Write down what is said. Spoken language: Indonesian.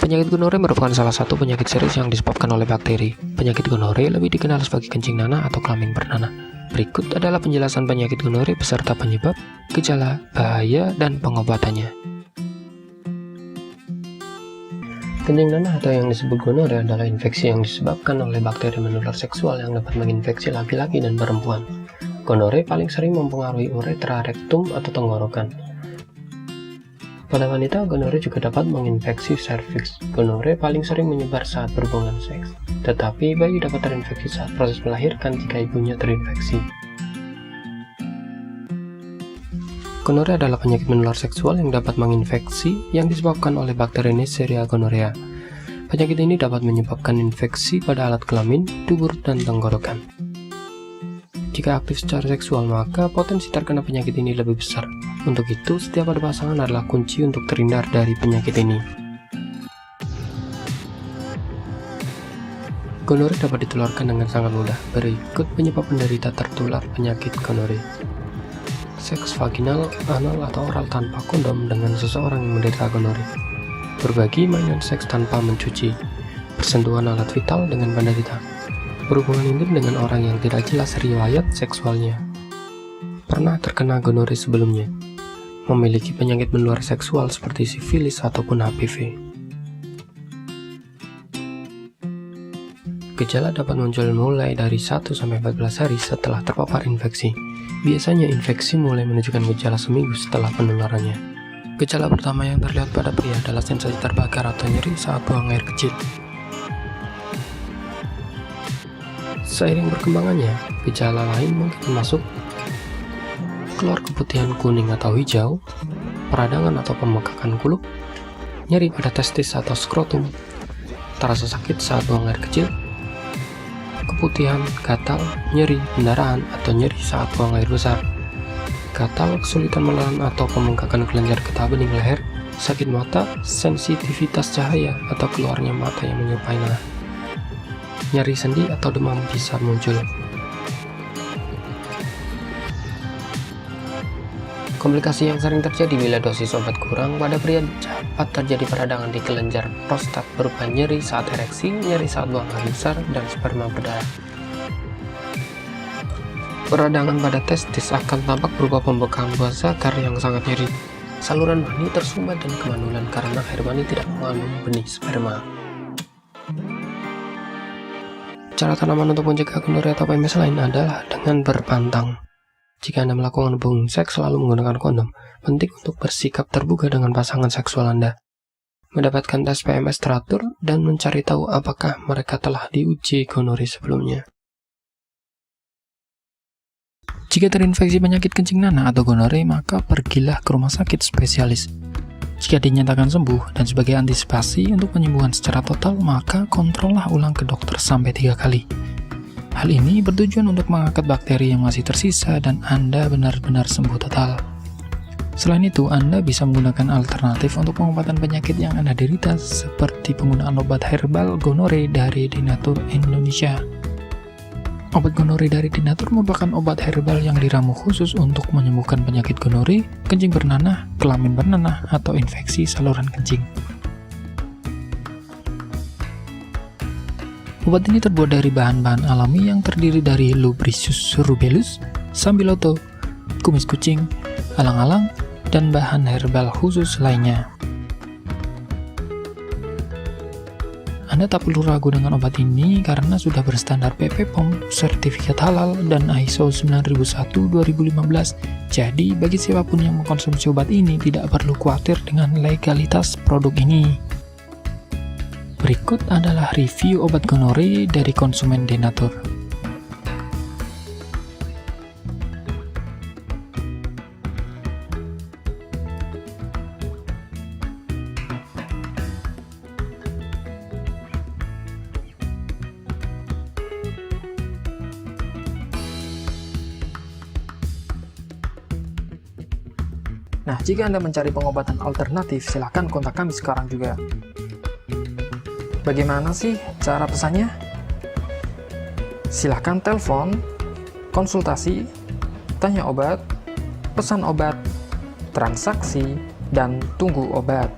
Penyakit gonore merupakan salah satu penyakit serius yang disebabkan oleh bakteri. Penyakit gonore lebih dikenal sebagai kencing nanah atau kelamin bernanah. Berikut adalah penjelasan penyakit gonore beserta penyebab, gejala, bahaya, dan pengobatannya. Kencing nanah atau yang disebut gonore adalah infeksi yang disebabkan oleh bakteri menular seksual yang dapat menginfeksi laki-laki dan perempuan. Gonore paling sering mempengaruhi uretra, rektum, atau tenggorokan. Pada wanita, gonore juga dapat menginfeksi serviks. Gonore paling sering menyebar saat berhubungan seks, tetapi bayi dapat terinfeksi saat proses melahirkan jika ibunya terinfeksi. Gonore adalah penyakit menular seksual yang dapat menginfeksi yang disebabkan oleh bakteri Neisseria gonorrhea. Penyakit ini dapat menyebabkan infeksi pada alat kelamin, dubur, dan tenggorokan. Jika aktif secara seksual, maka potensi terkena penyakit ini lebih besar. Untuk itu, setiap ada pasangan adalah kunci untuk terhindar dari penyakit ini. Gonore dapat ditularkan dengan sangat mudah. Berikut penyebab penderita tertular penyakit gonore. Seks vaginal, anal, atau oral tanpa kondom dengan seseorang yang menderita gonore. Berbagi mainan seks tanpa mencuci. Bersentuhan alat vital dengan penderita. Berhubungan intim dengan orang yang tidak jelas riwayat seksualnya. Pernah terkena gonore sebelumnya. Memiliki penyakit menular seksual seperti sifilis ataupun HPV. Gejala dapat muncul mulai dari 1-14 hari setelah terpapar infeksi. Biasanya infeksi mulai menunjukkan gejala seminggu setelah penularannya. Gejala pertama yang terlihat pada pria adalah sensasi terbakar atau nyeri saat buang air kecil. Seiring perkembangannya, gejala lain mungkin masuk keluar keputihan kuning atau hijau, peradangan atau pembengkakan kulup, nyeri pada testis atau skrotum, terasa sakit saat buang air kecil, keputihan, gatal, nyeri, pendarahan, atau nyeri saat buang air besar, gatal, kesulitan menelan atau pembengkakan kelenjar getah bening leher, sakit mata, sensitivitas cahaya, atau keluarnya mata yang menyerupai nanah. Nyeri sendi atau demam bisa muncul. Komplikasi yang sering terjadi bila dosis obat kurang pada pria dapat terjadi peradangan di kelenjar prostat berupa nyeri saat ereksi, nyeri saat buang air besar, dan sperma berdarah. Peradangan pada testis akan tampak berupa pembekakan buah zakar yang sangat nyeri. Saluran mani tersumbat dan kemandulan karena air mani tidak mengandung benih sperma. Cara tanaman untuk mencegah gonore atau PMS lain adalah dengan berpantang. Jika Anda melakukan hubungan seks selalu menggunakan kondom, penting untuk bersikap terbuka dengan pasangan seksual Anda. Mendapatkan tes PMS teratur dan mencari tahu apakah mereka telah diuji gonore sebelumnya. Jika terinfeksi penyakit kencing nanah atau gonore, maka pergilah ke rumah sakit spesialis. Jika dinyatakan sembuh dan sebagai antisipasi untuk penyembuhan secara total, maka kontrollah ulang ke dokter sampai 3 kali. Hal ini bertujuan untuk mengangkat bakteri yang masih tersisa dan Anda benar-benar sembuh total. Selain itu, Anda bisa menggunakan alternatif untuk pengobatan penyakit yang Anda derita seperti penggunaan obat herbal gonore dari Denatur Indonesia. Obat gonore dari Denatur merupakan obat herbal yang diramu khusus untuk menyembuhkan penyakit gonore, kencing bernanah, kelamin bernanah, atau infeksi saluran kencing. Obat ini terbuat dari bahan-bahan alami yang terdiri dari Lubricius rubellus, sambiloto, kumis kucing, alang-alang, dan bahan herbal khusus lainnya. Anda tak perlu ragu dengan obat ini karena sudah berstandar BPOM, sertifikat halal, dan ISO 9001-2015. Jadi, bagi siapapun yang mengkonsumsi obat ini tidak perlu khawatir dengan legalitas produk ini. Berikut adalah review obat gonore dari konsumen Denatur. Nah, jika Anda mencari pengobatan alternatif, silakan kontak kami sekarang juga. Bagaimana sih cara pesannya? Silakan telepon, konsultasi, tanya obat, pesan obat, transaksi, dan tunggu obat.